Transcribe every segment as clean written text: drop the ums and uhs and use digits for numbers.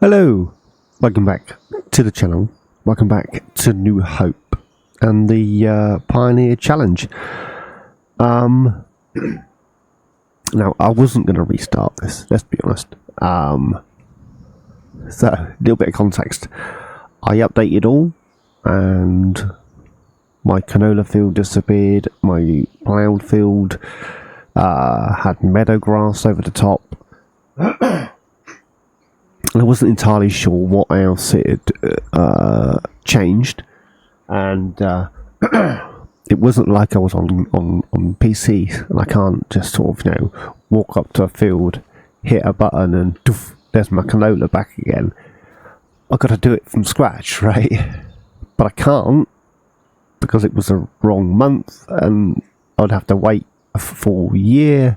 Hello, welcome back to the channel, welcome back to New Hope and the Pioneer Challenge. Now I wasn't going to restart this, let's be honest. So, a little bit of context. I updated all and my canola field disappeared, my ploughed field had meadow grass over the top. I wasn't entirely sure what else it had changed, and it wasn't like I was on PC, and I can't just sort of, walk up to a field, hit a button, and doof, there's my canola back again. I've got to do it from scratch, right? But I can't, because it was the wrong month, and I'd have to wait a full year.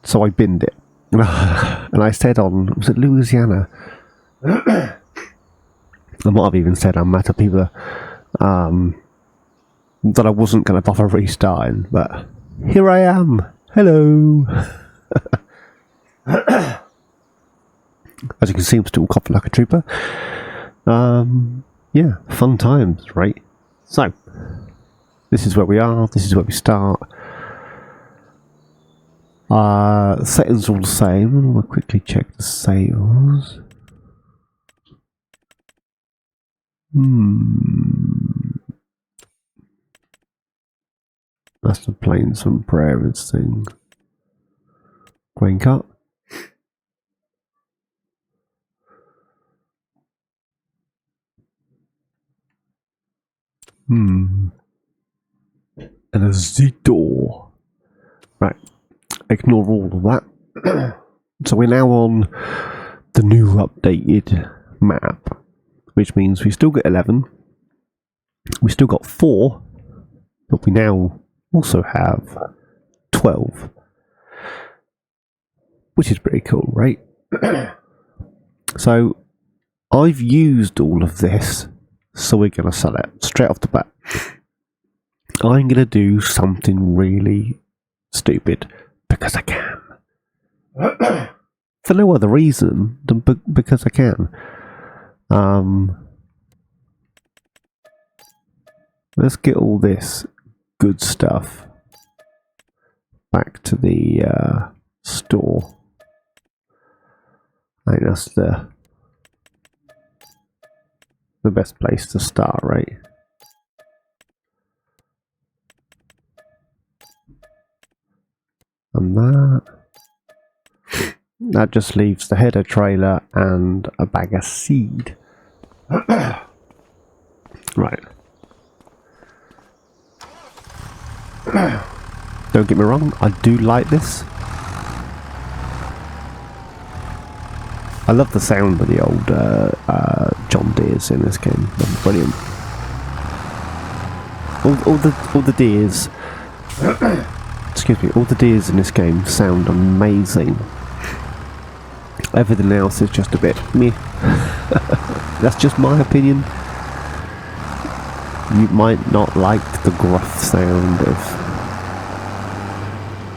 So I binned it. And I said was it Louisiana? I might have even said on Matter People that I wasn't going to bother restarting, but here I am. Hello. As you can see, I'm still coughing like a trooper. Yeah, fun times, right? So, this is where we are. This is where we start. Settings are all the same. We'll quickly check the sales. That's the plains and prairies thing. Grain cut. And a Z-door. Right. Ignore all of that. So we're now on the new updated map, which means we still get 11. We still got 4, but we now also have 12, which is pretty cool, right? So I've used all of this, so we're going to sell it straight off the bat. I'm going to do something really stupid because I can. For no other reason than because I can. Let's get all this good stuff back to the store. I think that's the best place to start, right? And that just leaves the header trailer and a bag of seed. Right. Don't get me wrong, I do like this. I love the sound of the old John Deeres in this game. They're brilliant. All the Deeres. Excuse me, all the Deeres in this game sound amazing. Everything else is just a bit meh. That's just my opinion. You might not like the gruff sound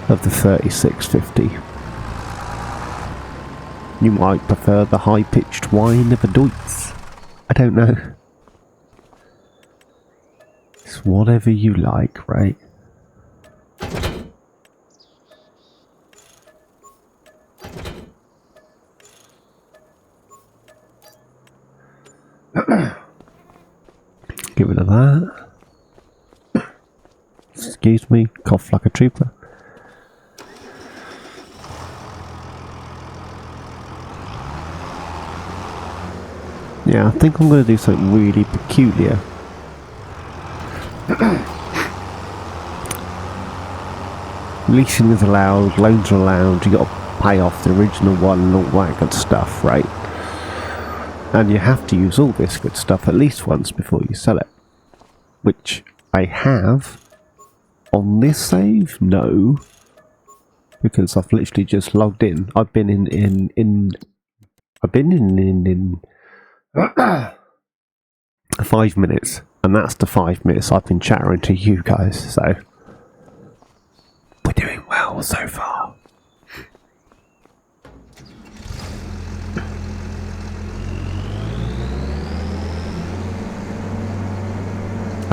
of the 3650. You might prefer the high-pitched whine of a Deutz. I don't know. It's whatever you like, right? Get rid of that. Excuse me, cough like a trooper. Yeah, I think I'm going to do something really peculiar. Leasing is allowed, loans are allowed, you got to pay off the original one and all that good stuff, right? And you have to use all this good stuff at least once before you sell it. Which I have. On this save? No. Because I've literally just logged in. I've been in 5 minutes. And that's the 5 minutes I've been chattering to you guys, so we're doing well so far.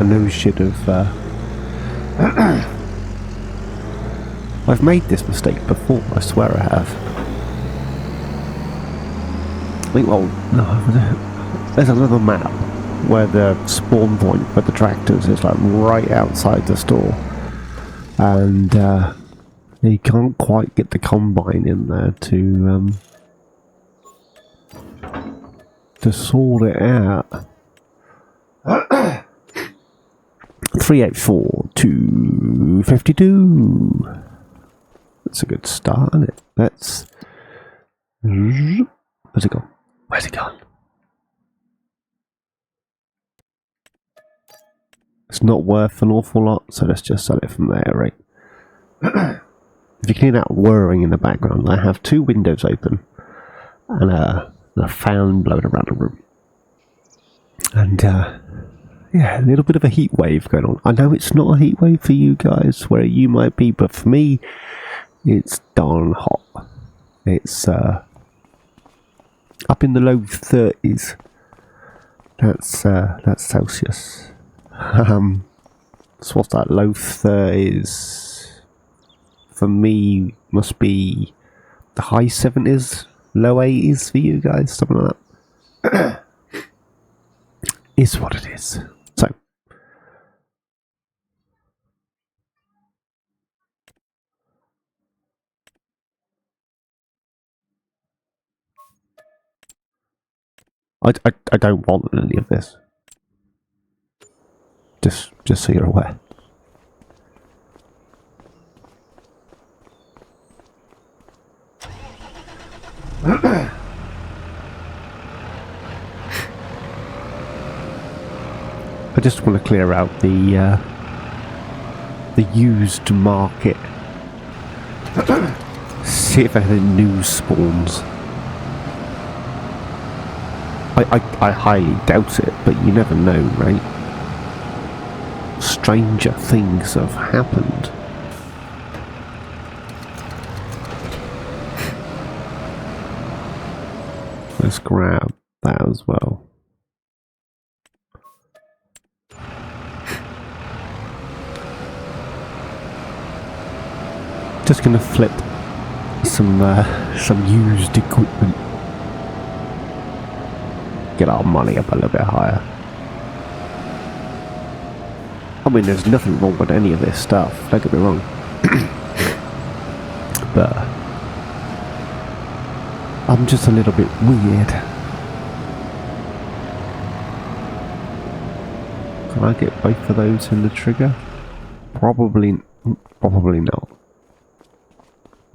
I know should have. I've made this mistake before. I swear I have. I think. Well, no. There's another map where the spawn point for the tractors is like right outside the store, and you can't quite get the combine in there to sort it out. 384 252. That's a good start, isn't it? Let's. Where's it gone? Where's it gone? It's not worth an awful lot, so let's just sell it from there, right? If you can hear that whirring in the background, I have two windows open and a fan blowing around the room. And, yeah, a little bit of a heat wave going on. I know it's not a heat wave for you guys, where you might be, but for me, it's darn hot. It's, up in the low 30s. That's Celsius. So what's that? Low 30s for me must be the high 70s, low 80s for you guys, something like that. Is what it is. So I don't want any of this. Just so you're aware. I just want to clear out the used market. See if anything new spawns. I highly doubt it, but you never know, right? Stranger things have happened. Let's grab that as well. Just gonna flip some used equipment. Get our money up a little bit higher. I mean, there's nothing wrong with any of this stuff, don't get me wrong. But I'm just a little bit weird. Can I get both of those in the trigger? Probably not.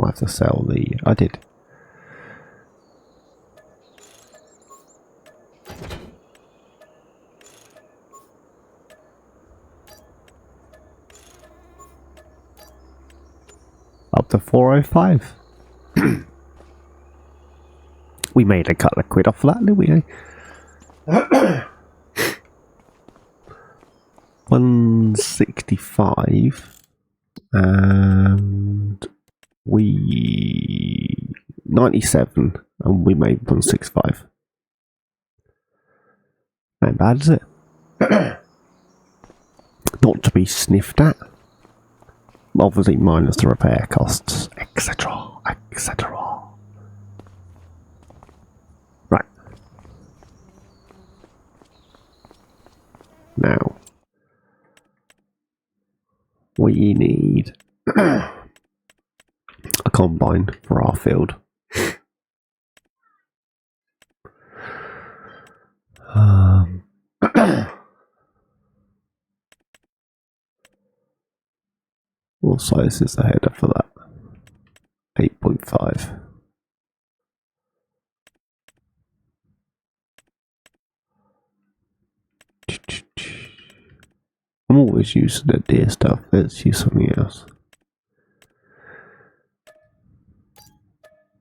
I'll have to sell the... I did. Up to 405. We made a couple of quid off that, didn't we? 165 and we 97 and we made 165. Not bad, is it? Not to be sniffed at. Obviously minus the repair costs, etc, etc. Right. Now we need a combine for our field. What size is the header for that? 8.5. I'm always using the deer stuff. Let's use something else.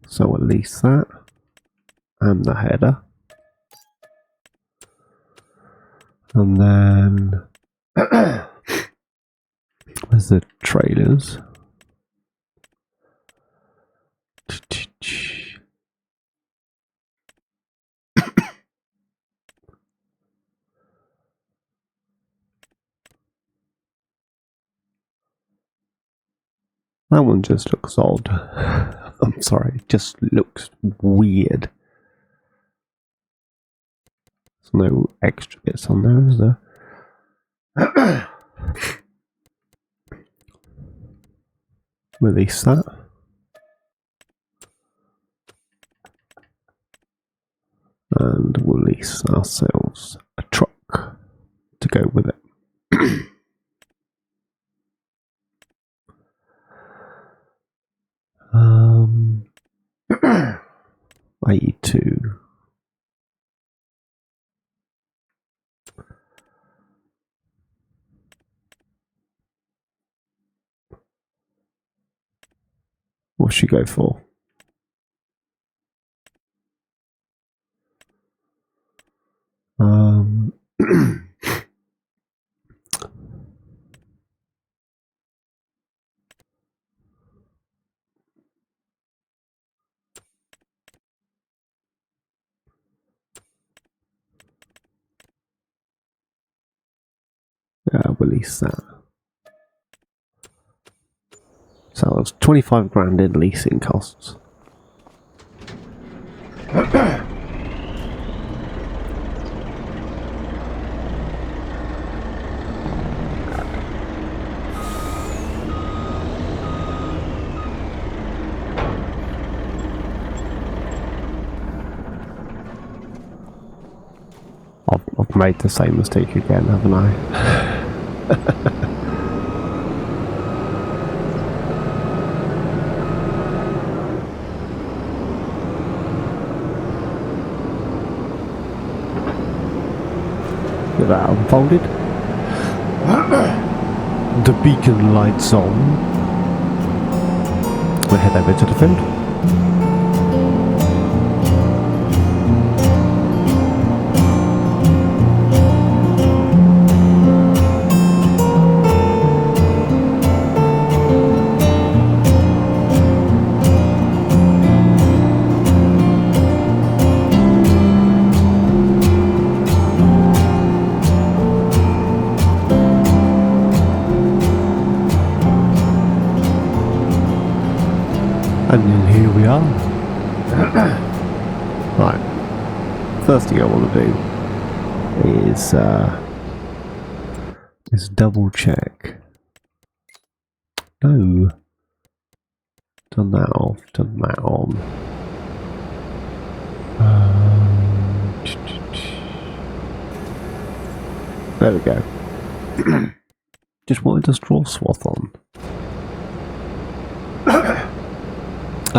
So at least that. And the header. And then where's the trailers? That one just looks odd. I'm sorry, it just looks weird. There's no extra bits on there, is there? Release that. And we'll lease ourselves a truck to go with it. I need to. What should she go for? Release that. So it was 25 grand in leasing costs. I've made the same mistake again, haven't I? Get that unfolded. The beacon lights on. We'll head over to the field. And then here we are. Right. First thing I want to do is double check. No. Done that off, done that on. There we go. Just wanted to draw swath on.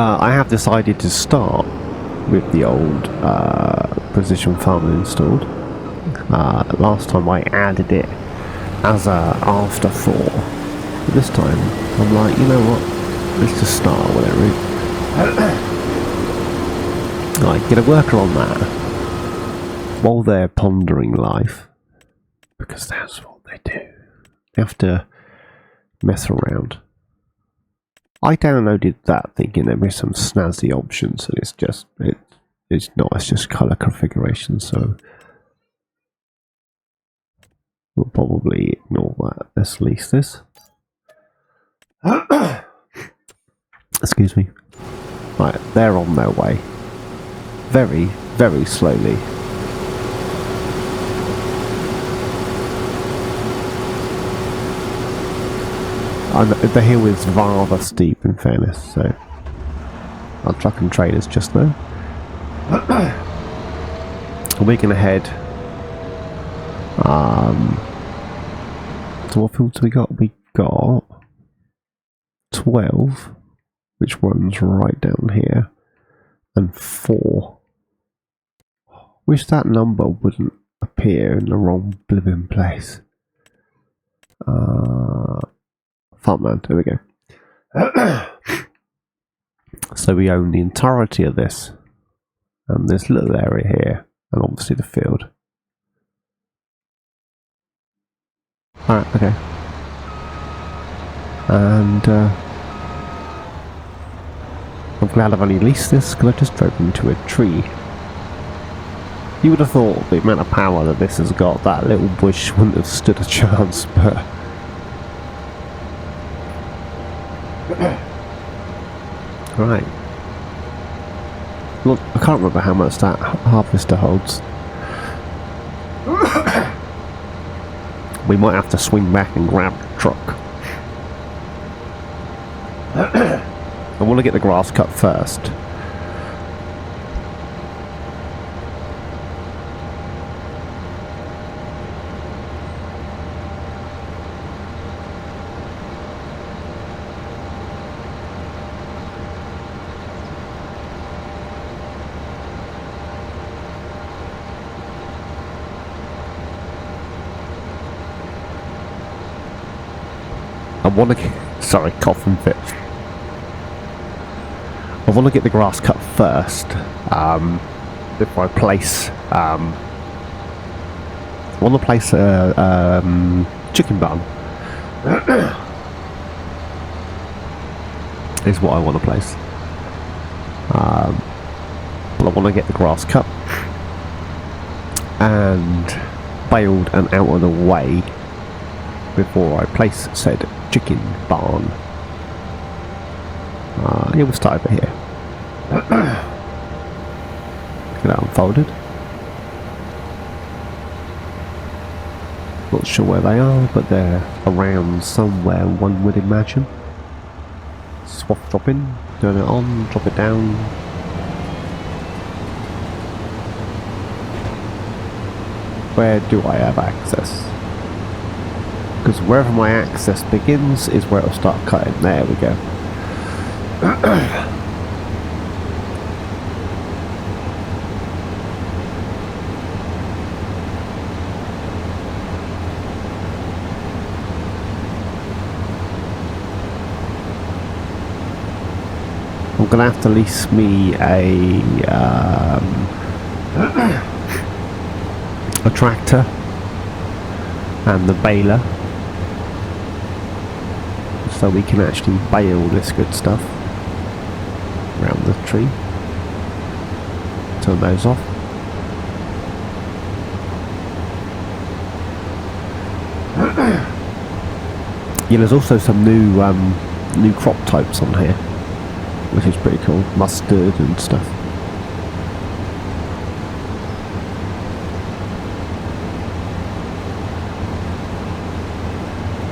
I have decided to start with the old precision farming installed. Last time I added it as a afterthought. But this time I'm like, you know what? Let's just start with it. Right, get a worker on that while they're pondering life, because that's what they do. They have to mess around. I downloaded that thinking there were some snazzy options, and it's just it's not. It's just color configuration. So we'll probably ignore that. Let's lease this. Excuse me. Right, they're on their way. Very, very slowly. And the hill is rather steep, in fairness, so our truck and trailers just there. We're going to head. So what fields we got? We got 12, which runs right down here, and 4. Wish that number wouldn't appear in the wrong living place. Farmland, there we go. So we own the entirety of this, and this little area here, and obviously the field. Alright, okay. And I'm glad I've only leased this, because I just drove into a tree. You would have thought the amount of power that this has got, that little bush wouldn't have stood a chance, but Right. Look, I can't remember how much that harvester holds. We might have to swing back and grab the truck. I want to get the grass cut first. I want to... Sorry, coughing fit. I want to get the grass cut first before I place. I want to place a chicken barn. Is what I want to place. But I want to get the grass cut and baled and out of the way before I place said chicken barn. Yeah, we'll start over here. Get that unfolded. Not sure where they are, but they're around somewhere, one would imagine. Swap dropping, turn it on, drop it down. Where do I have access? Because wherever my access begins is where it'll start cutting. There we go. I'm gonna have to lease me a tractor and the baler, so we can actually bale this good stuff around the tree. Turn those off. Yeah, there's also some new crop types on here, which is pretty cool. Mustard and stuff.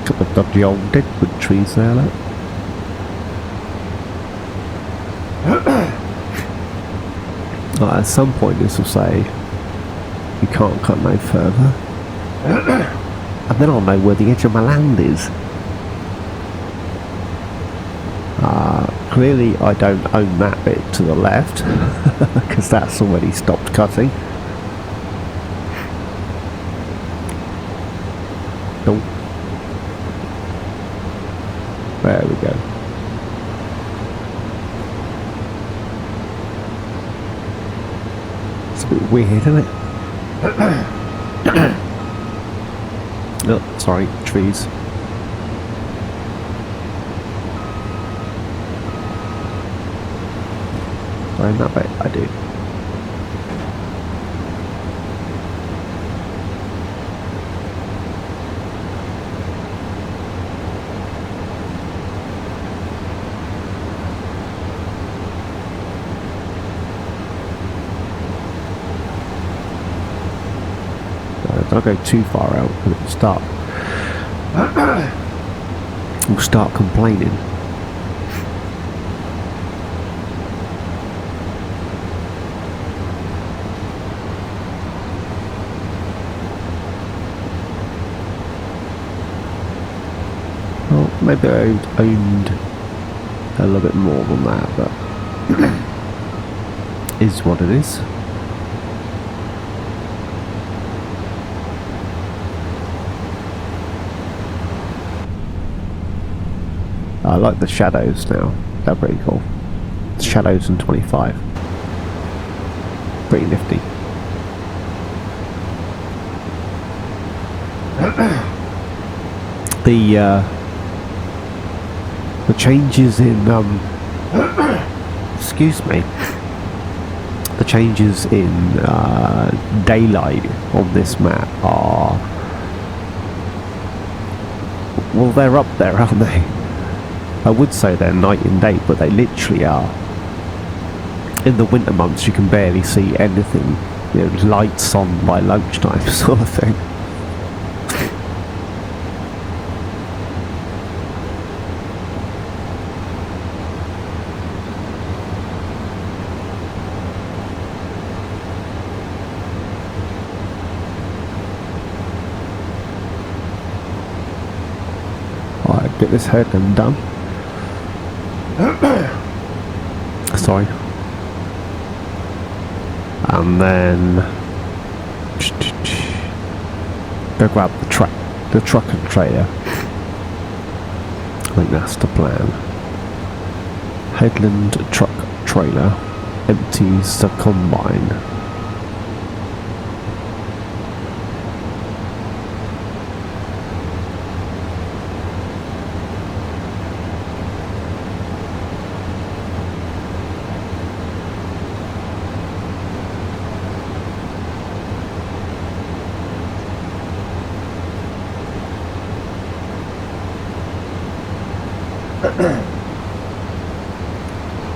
Got the dodgy old deadwood trees there, look. At some point this will say you can't cut no further, and then I'll know where the edge of my land is. Clearly I don't own that bit to the left because that's already stopped cutting. Oh, there we go. It's a bit weird, isn't it? Oh, sorry, trees. Right, that bit I do. Don't go too far out because it'll start complaining. Well, maybe I owned a little bit more than that, but is what it is. I like the shadows now. They're pretty cool. Shadows in 25. Pretty nifty. The changes in excuse me. The changes in daylight on this map are, well, they're up there, aren't they? I would say they're night and day, but they literally are. In the winter months, you can barely see anything. You know, lights on by lunchtime, sort of thing. Alright, get this haircut done. Sorry. And then go grab the truck and trailer. I think that's the plan. Headland truck trailer empties the combine.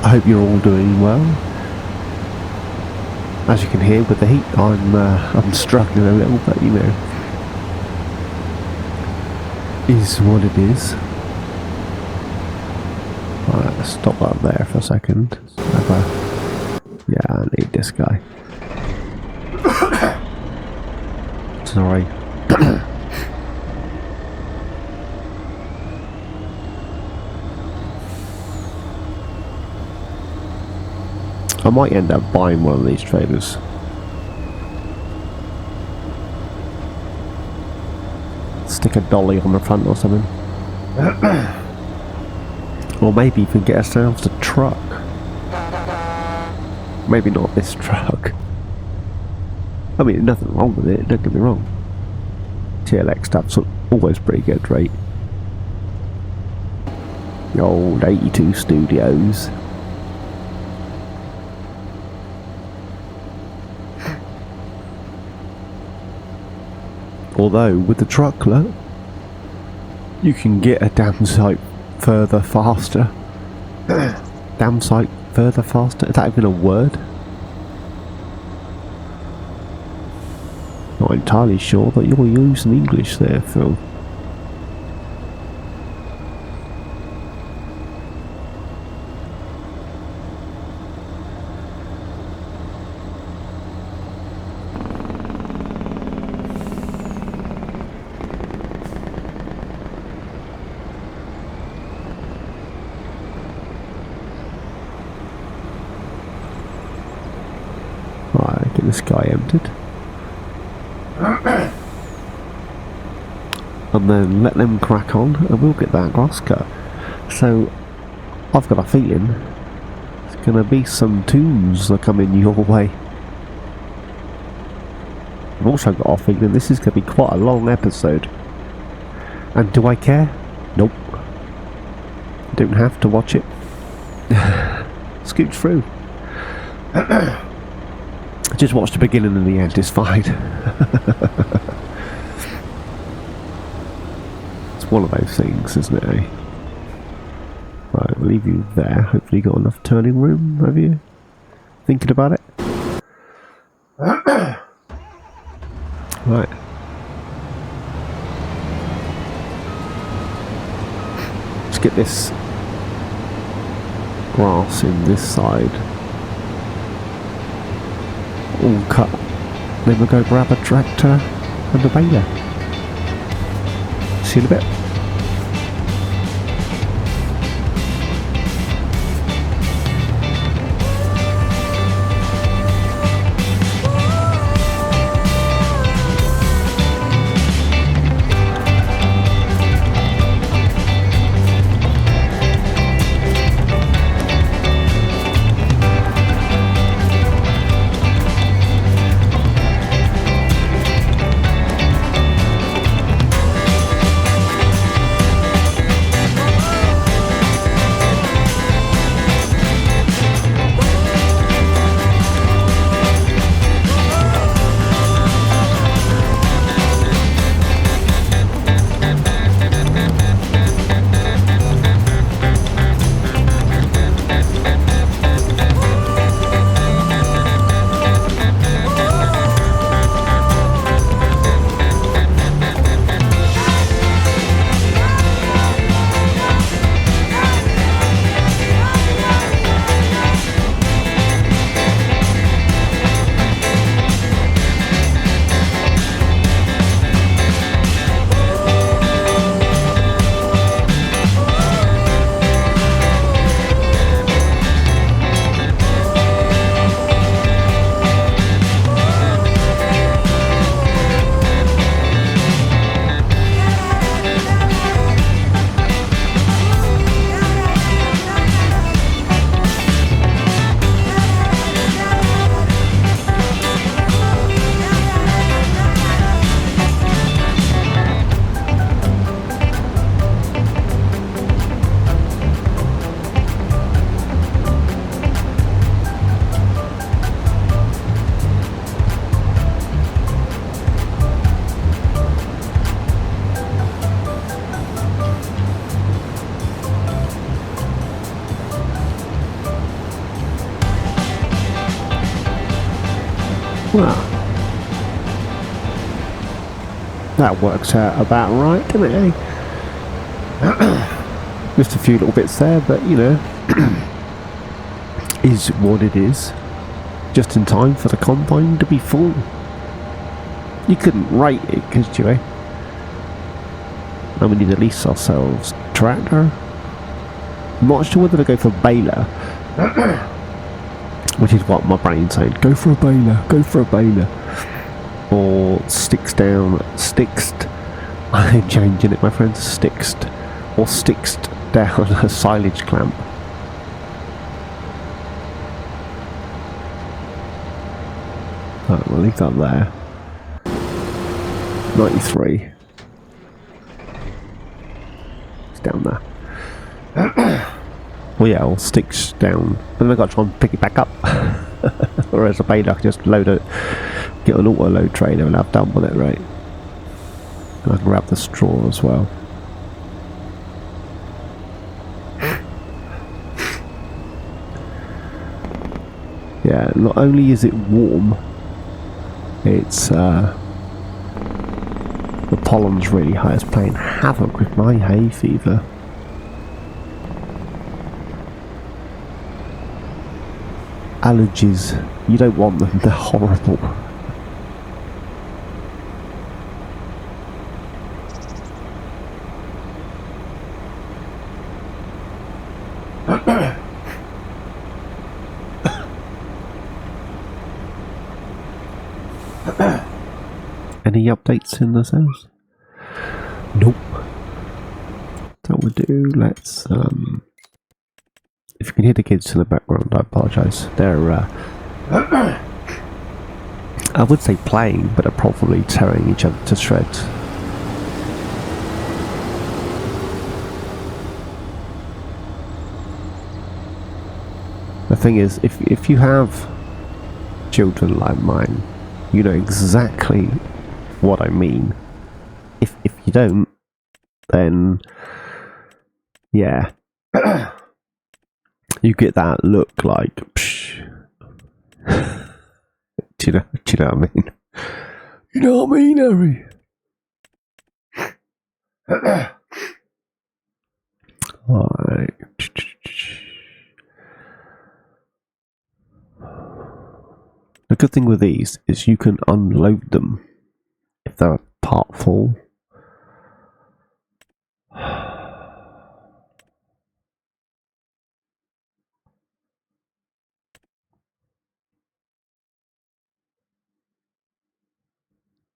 I hope you're all doing well. As you can hear with the heat, I'm struggling a little, but you know, is what it is. Alright, let's stop up there for a second. Yeah, I need this guy. Sorry. I might end up buying one of these trailers. Stick a dolly on the front or something. Or maybe even get ourselves a truck. Maybe not this truck. I mean, nothing wrong with it, don't get me wrong. TLX stuff's always pretty good, right? The old 82 Studios. Although, with the trucklet, you can get a damn sight further faster. Damn sight further faster? Is that even a word? Not entirely sure that you're using English there, Phil. Right, get this guy emptied. And then let them crack on and we'll get that grass cut. So, I've got a feeling there's going to be some tunes that come in your way. I've also got a feeling this is going to be quite a long episode. And do I care? Nope. You don't have to watch it. Scooch through. Just watch the beginning and the end, it's fine. It's one of those things, isn't it, eh? Right, we'll leave you there. Hopefully you got enough turning room, have you? Thinking about it? Right. Let's get this grass in this side all cut, then we'll go grab a tractor and a baler. See you in a bit. Well, that works out about right, doesn't it, eh? Just a few little bits there, but you know, is what it is. Just in time for the combine to be full. You couldn't rate it, could you, eh? And we need to lease ourselves a tractor. I'm not sure whether to go for baler. Which is what my brain's saying. Go for a baler. Go for a baler. Or sticks. I'm changing it, my friends. Sticks down a silage clamp. Right, we'll leave that there. 93. It's down there. Well, yeah, all sticks down. And then I've got to try and pick it back up. Whereas a baler, I can just load it, get an auto load trailer and have done with it, right? And I can grab the straw as well. Yeah, not only is it warm, it's the pollen's really high. It's playing havoc with my hay fever. Allergies, you don't want them, they're horrible. Any updates in the sales? Nope. That would do. Let's if you can hear the kids in the background, I apologise. They're I would say playing, but they're probably tearing each other to shreds. The thing is, if you have children like mine, you know exactly what I mean. If you don't, then yeah, you get that look like, psh. do you know what I mean? You know what I mean, Harry? Alright. The good thing with these is you can unload them if they're part full.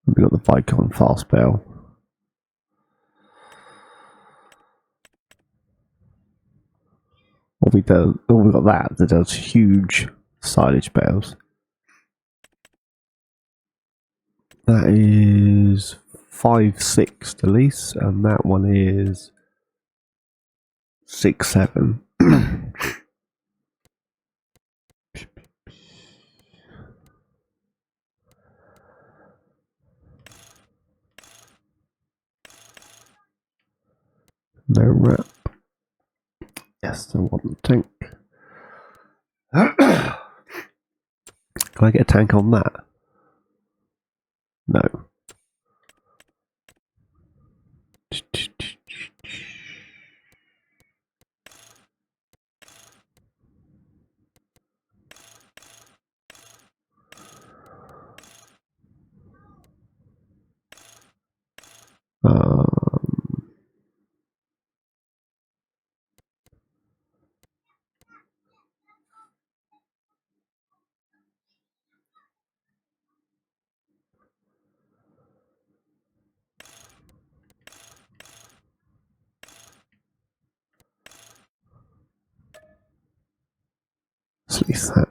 We got the Vicon fast bale. We got that does huge silage bales. That is 5.6 to lease, and that one is 6.7. No wrap. Yes, there wasn't a tank. Can I get a tank on that? No. Let's lease that.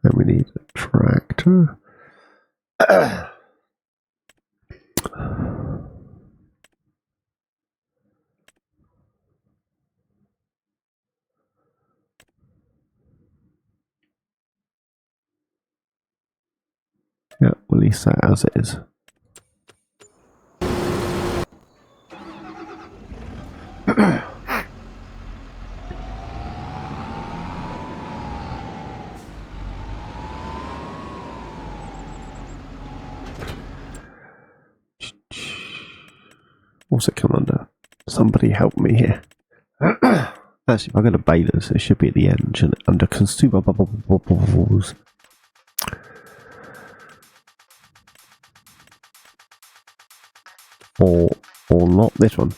Then we need a tractor. Yeah, we'll lease that as it is. what's it come under? Somebody help me here. Actually, if I go to balers, it should be at the end, shouldn't it? Under consumables. Or not this one.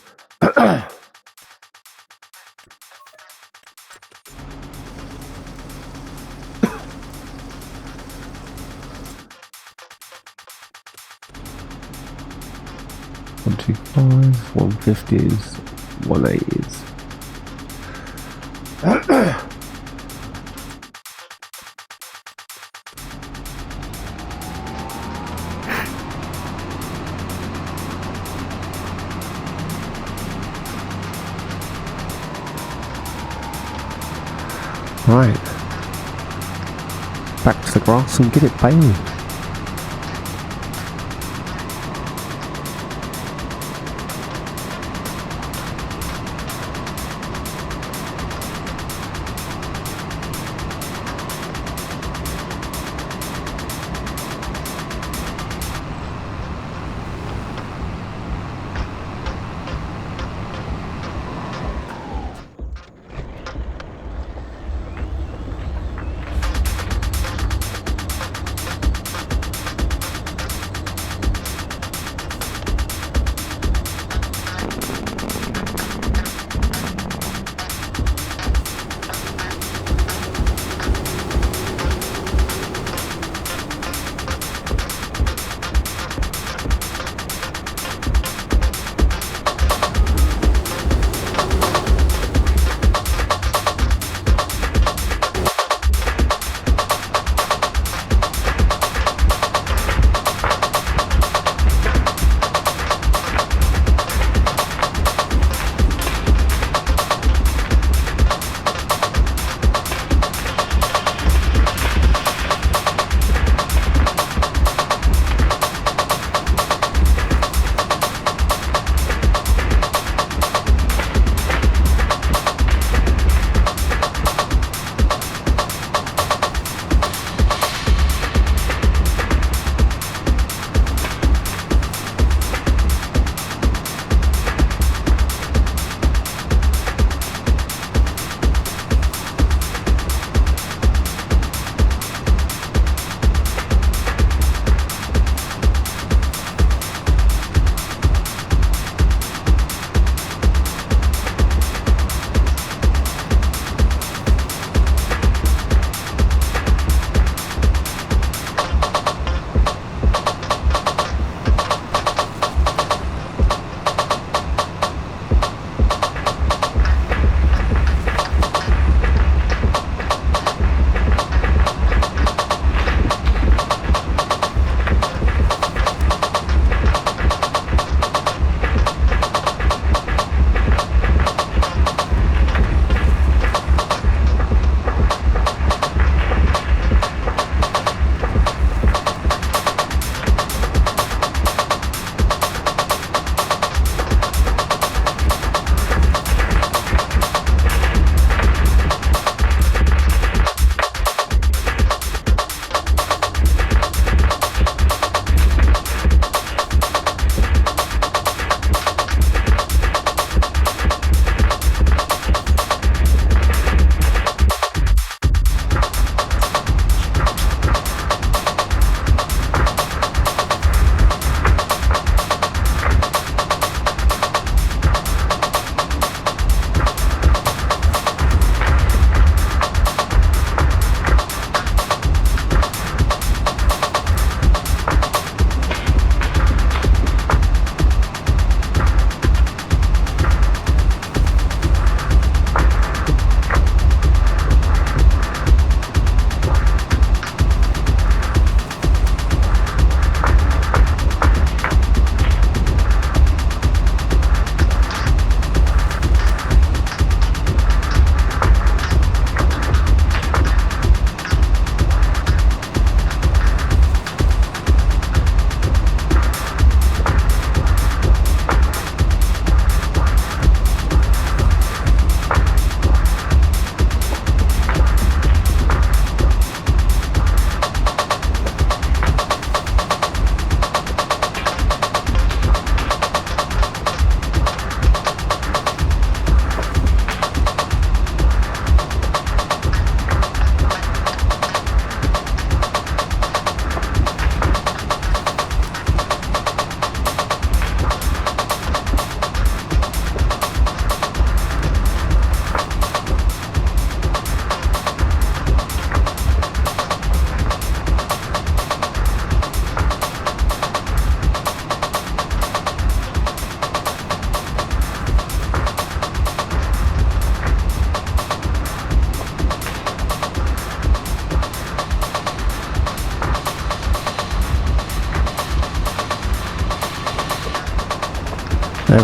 $125, $150s, $180s. Right, back to the grass and get it baled.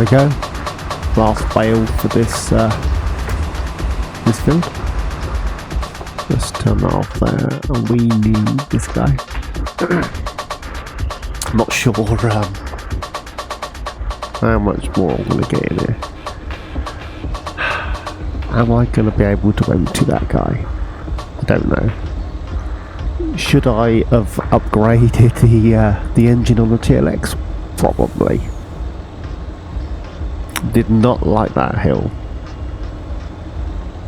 we go. Last bale for this this field. Just turn that off there. And we need this guy. I'm not sure how much more I'm going to get in here. Am I going to be able to empty that guy? I don't know. Should I have upgraded the engine on the TLX? Probably. Did not like that hill.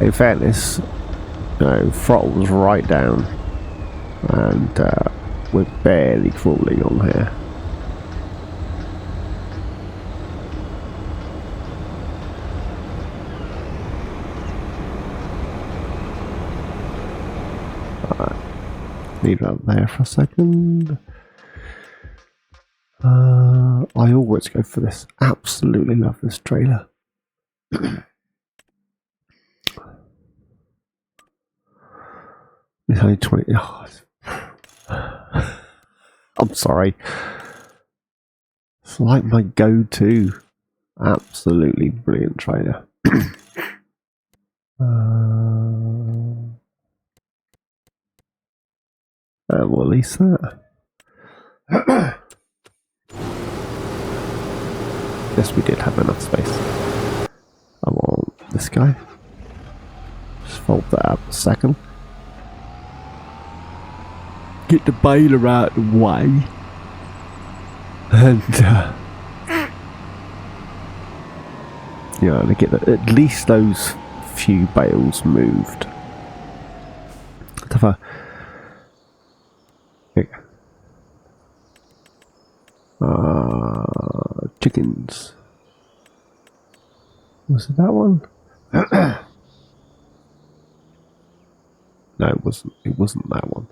In fairness, throttle's right down, and we're barely crawling on here. Leave that there for a second. I always go for this. Absolutely love this trailer. It's only 20. Oh, I'm sorry. It's like my go-to. Absolutely brilliant trailer. We'll lease that. Yes, we did have enough space. I want this guy. Just fold that up a second. Get the baler out of the way. And, to get at least those few bales moved. Chickens. Was it that one? No, it wasn't. It wasn't that one.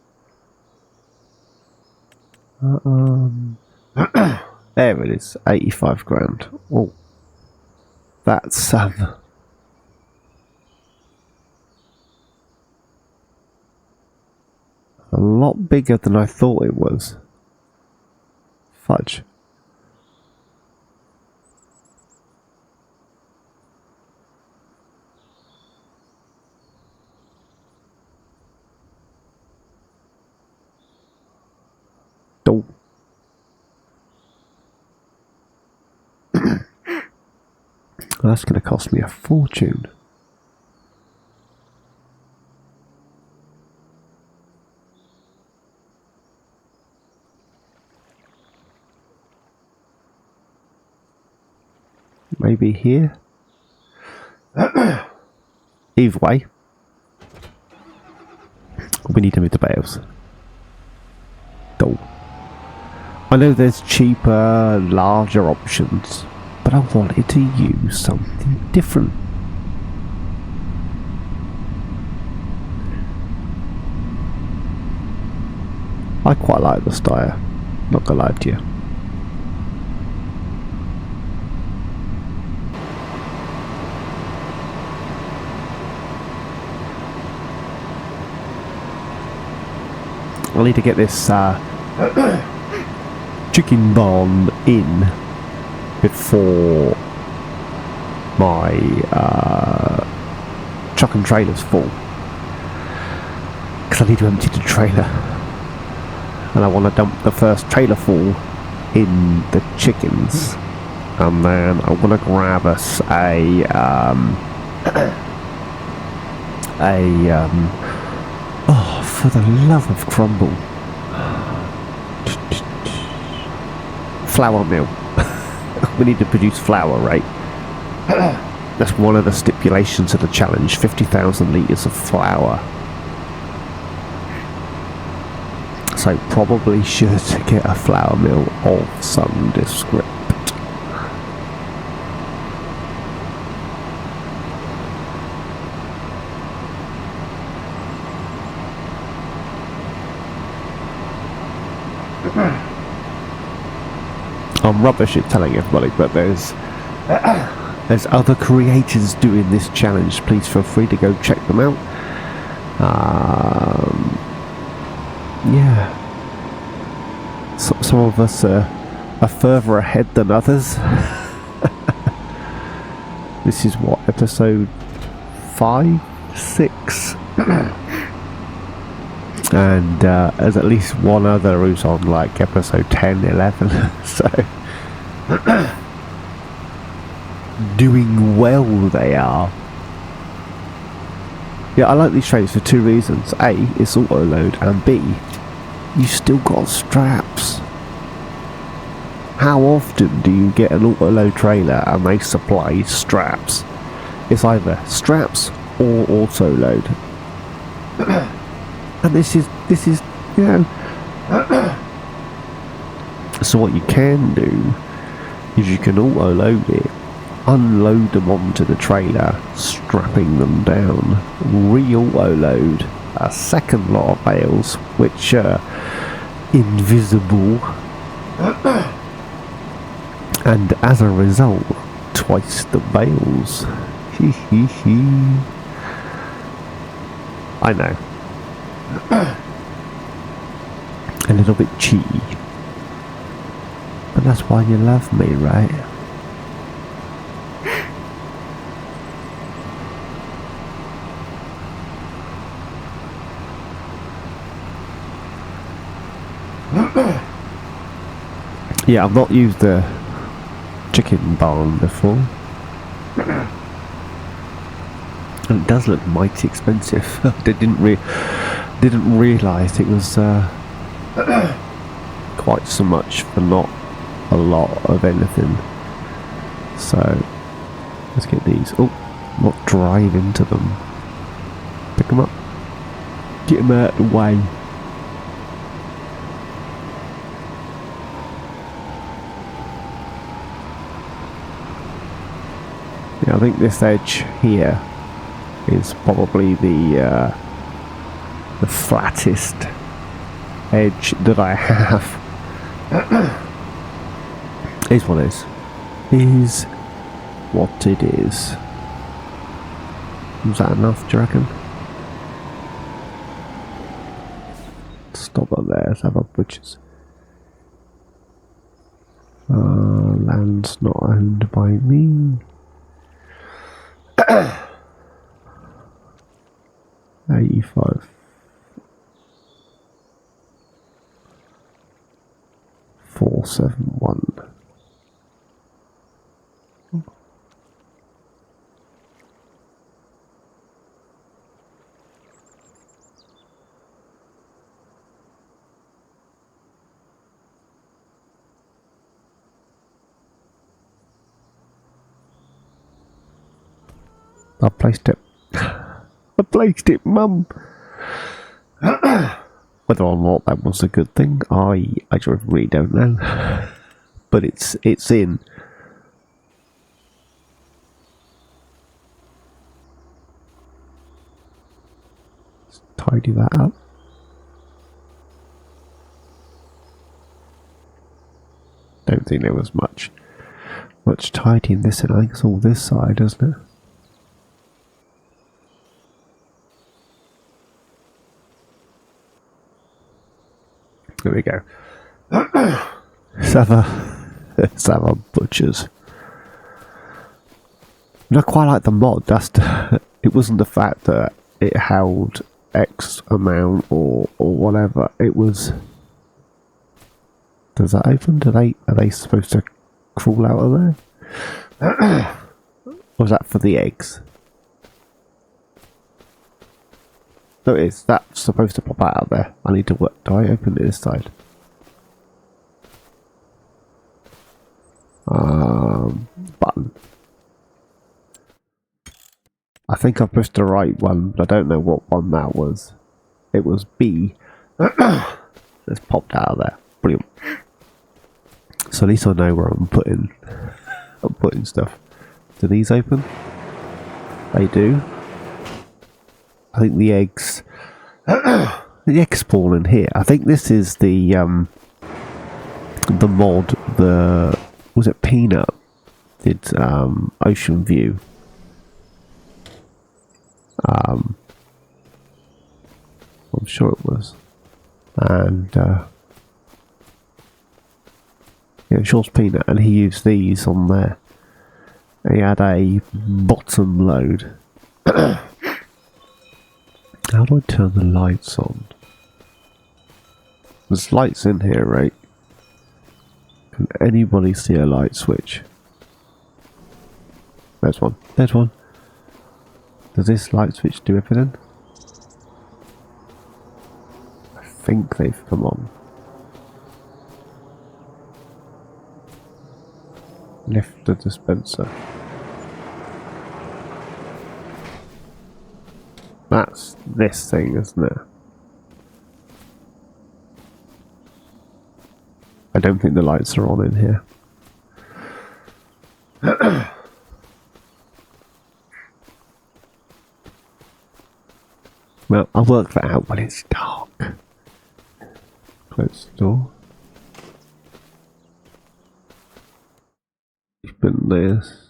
There it is. 85 grand. Oh, that's a lot bigger than I thought it was. Fudge. Oh. That's going to cost me a fortune. Maybe here? Either way, we need to move the bales. Oh. I know there's cheaper, larger options, but I wanted to use something different. I quite like the Steyr, not gonna lie to you. I need to get this chicken barn in before my truck and trailer's full, because I need to empty the trailer and I want to dump the first trailer full in the chickens, and then I want to grab us oh, for the love of crumble, flour mill. We need to produce flour, right? That's one of the stipulations of the challenge. 50,000 litres of flour. So probably should get a flour mill of some description. I'm rubbish at telling everybody, but there's other creators doing this challenge. Please feel free to go check them out. Yeah, some of us are further ahead than others. This is what, episode 5, 6? And there's at least one other who's on like episode 10, 11. So doing well they are. Yeah, I like these trailers for 2 reasons. A, it's auto load, and B, you still got straps. How often do you get an auto load trailer and they supply straps? It's either straps or auto load. And this is, you know. So what you can do is you can auto load it, unload them onto the trailer, strapping them down, re-auto load a second lot of bales, which are invisible, and as a result, twice the bales. I know. A little bit cheeky, but that's why you love me, right? Yeah, I've not used the chicken barn before, and it does look mighty expensive. They didn't realise it was quite so much for not a lot of anything. So let's get these. Oh, not drive into them. Pick them up. Get them out of the way. Yeah, I think this edge here is probably the flattest edge that I have. Is what it is. Is what it is. Was that enough, do you reckon? Stop up there, let's have our butchers. Land's not owned by me. 85. 471. I placed it. I placed it, Mum. Whether or not that was a good thing, I really don't know. But it's in. Let's tidy that up. Don't think there was much tidying this in. I think it's all this side, isn't it? There we go. Let's have a butchers. I quite like the mod. It wasn't the fact that it held X amount or whatever. It was. Does that open? Are they supposed to crawl out of there? Or was that for the eggs? No, it is. That's supposed to pop out of there. I need to work. Do I open it this side? Button. I think I pushed the right one, but I don't know what one that was. It was B. It's popped out of there. Brilliant. So at least I know where I'm putting stuff. Do these open? They do. I think the eggs spawn in here. I think this is the mod. Was it Peanut did Ocean View. I'm sure it was, and yeah, Shaw's Peanut, and he used these on there. He had a bottom load. How do I turn the lights on? There's lights in here, right? Can anybody see a light switch? There's one. There's one. Does this light switch do everything? I think they've come on. Lift the dispenser. That's this thing, isn't it? I don't think the lights are on in here. Well, I'll work that out when it's dark. Close the door. Open this.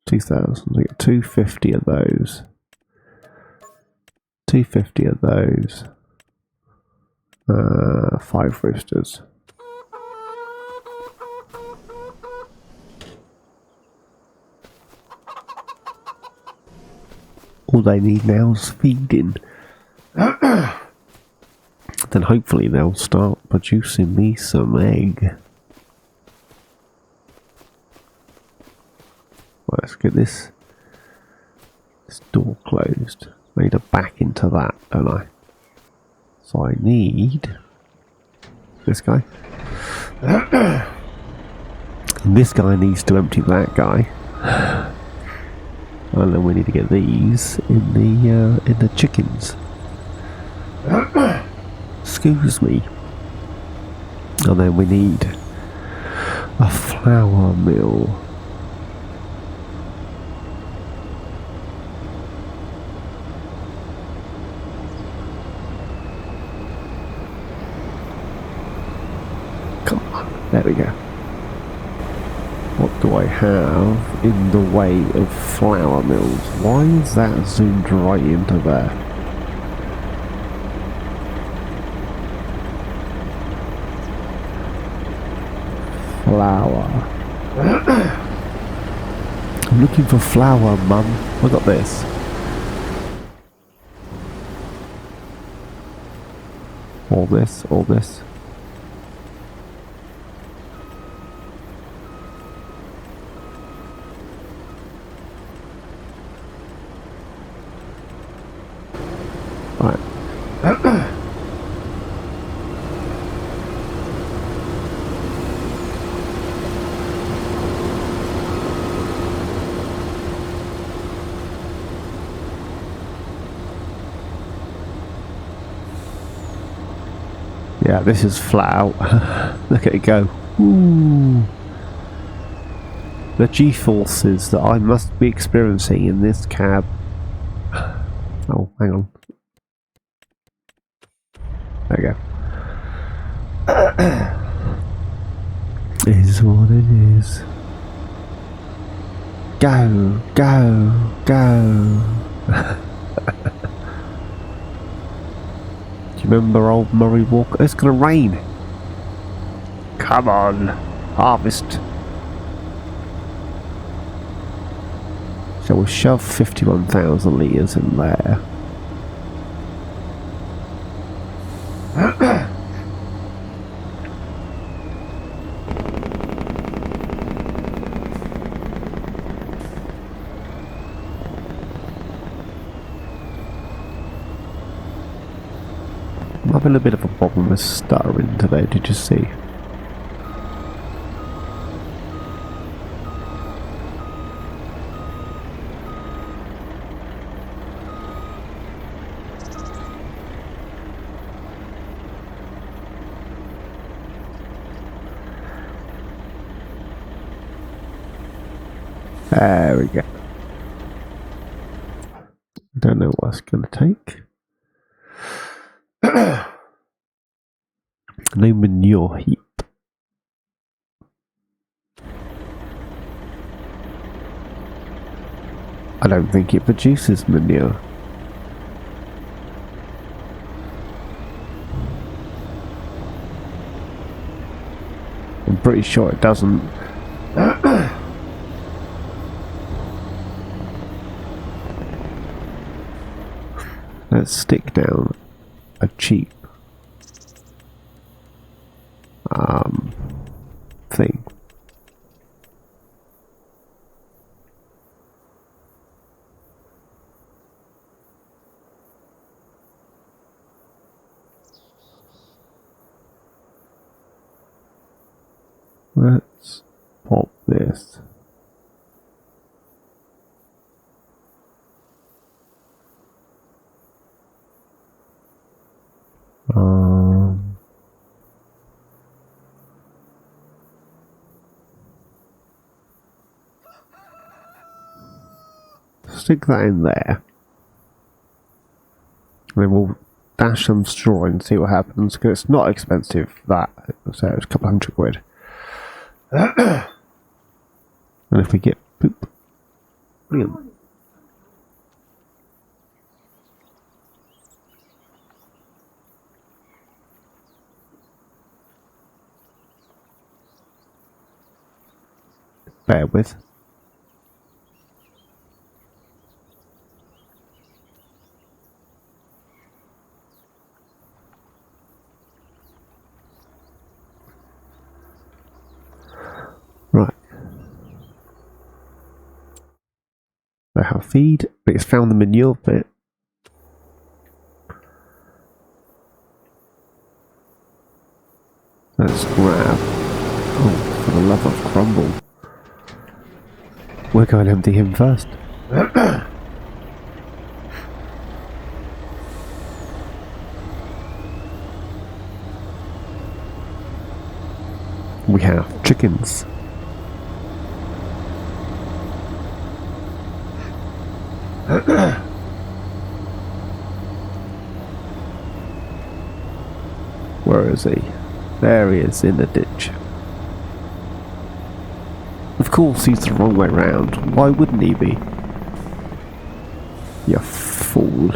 2,000. I get 250 of those. 250 of those. 5 roosters. All they need now is feeding. Then hopefully they'll start producing me some egg. Right, let's get this door closed. I need to back into that, don't I? So I need this guy. And this guy needs to empty that guy. And then we need to get these in the chickens. Excuse me. And then we need a flour mill. Come on, there we go. What do I have in the way of flour mills? Why is that zoomed right into there? Flour. I'm looking for flour, Mum. I got this. All this, all this. Right. Yeah, this is flat out. Look at it go. Ooh. The G-forces that I must be experiencing in this cab. Oh, hang on. There you go. Is what it is. Go, go, go. Do you remember old Murray Walker? It's gonna rain. Come on, harvest. So we'll shove 51,000 litres in there. I'm having a bit of a problem with stuttering today, did you see? There we go. Don't know what it's going to take. No manure heap. I don't think it produces manure. I'm pretty sure it doesn't. Let's stick down a cheap thing. Let's pop this. Stick that in there. And then we'll dash some straw and see what happens, because it's not expensive, that. So it's a couple £100. And if we get poop, brilliant. Bear with. Right. I have feed, but it's found the manure bit. Let's grab. Oh, for the love of crumble. We're going to empty him first. We have chickens. Where is he? There he is, in the ditch. Of course he's the wrong way round. Why wouldn't he be? You fool.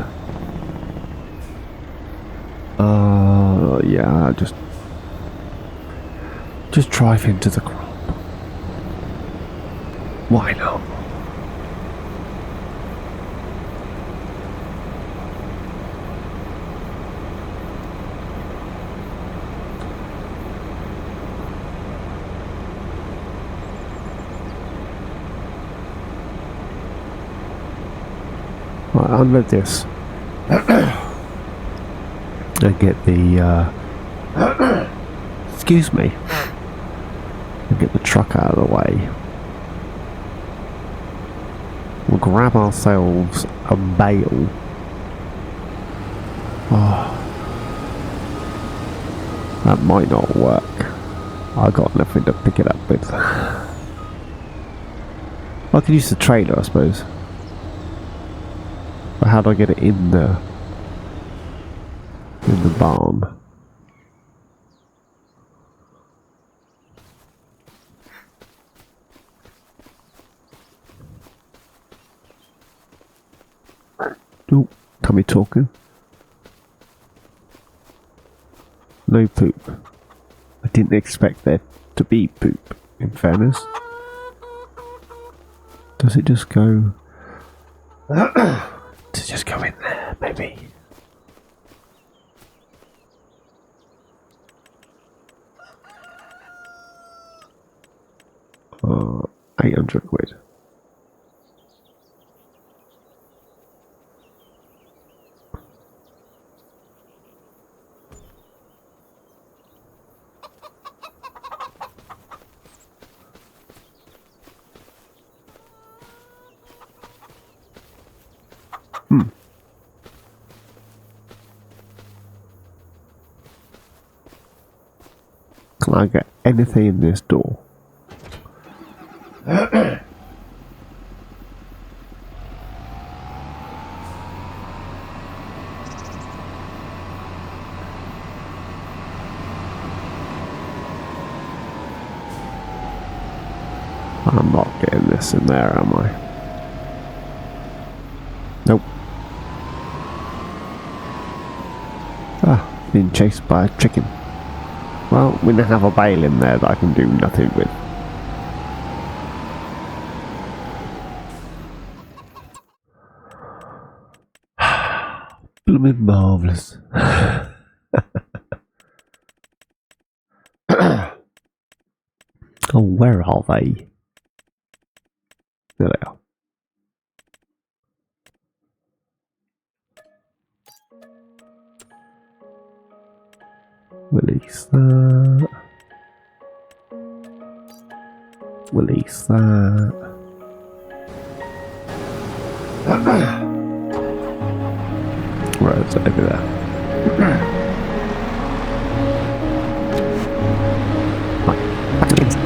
Yeah, just drive into the crop. Why not? Right, unload this. And get the excuse me. And get the truck out of the way. We'll grab ourselves a bale. Oh, that might not work. I got nothing to pick it up with. I could use the trailer, I suppose. But how do I get it in the barn? Oh, tummy talking. No poop. I didn't expect there to be poop, in fairness. Does it just go... Does it just go in there, maybe? £800. Can I get anything in this door? I'm not getting this in there, am I? Nope. Ah, being chased by a chicken. Well, we don't have a bale in there that I can do nothing with. Blooming marvellous. Oh, where are they? There they are. Release that. Release that. Right, it's over there. Right, back to the kids.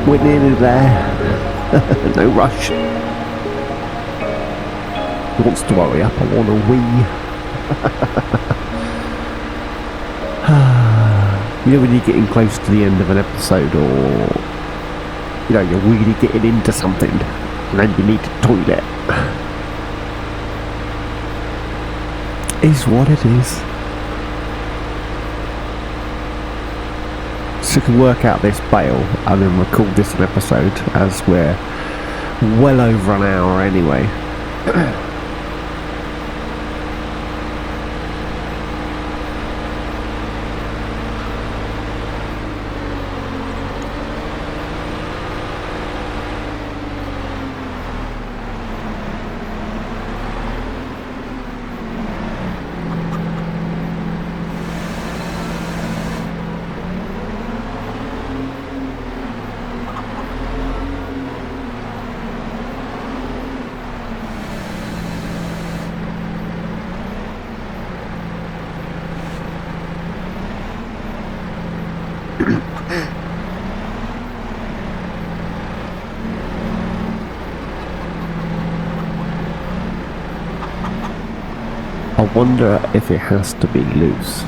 We're nearly there. No rush. He wants to hurry up. I want to wee. You know when you're getting close to the end of an episode, or you know you're really getting into something, and then you need to toilet. Is what it is. So we can work out this bail and then record this an episode, as we're well over an hour anyway. I wonder if it has to be loose.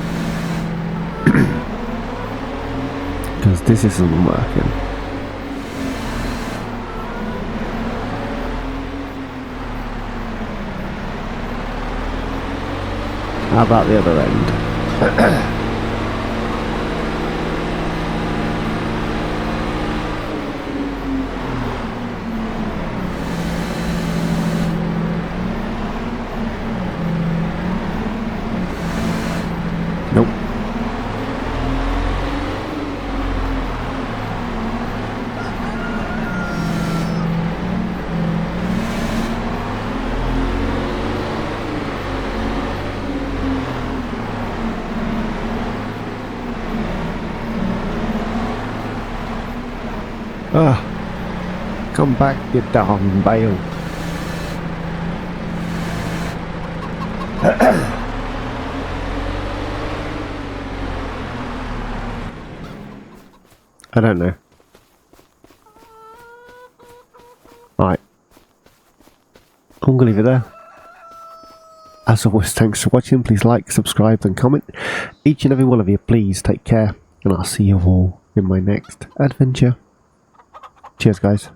Because this isn't working. How about the other end? Nope. Come back, you darn bale. I don't know. Right. I'm gonna leave it there. As always, thanks for watching. Please like, subscribe and comment. Each and every one of you, please take care. And I'll see you all in my next adventure. Cheers, guys.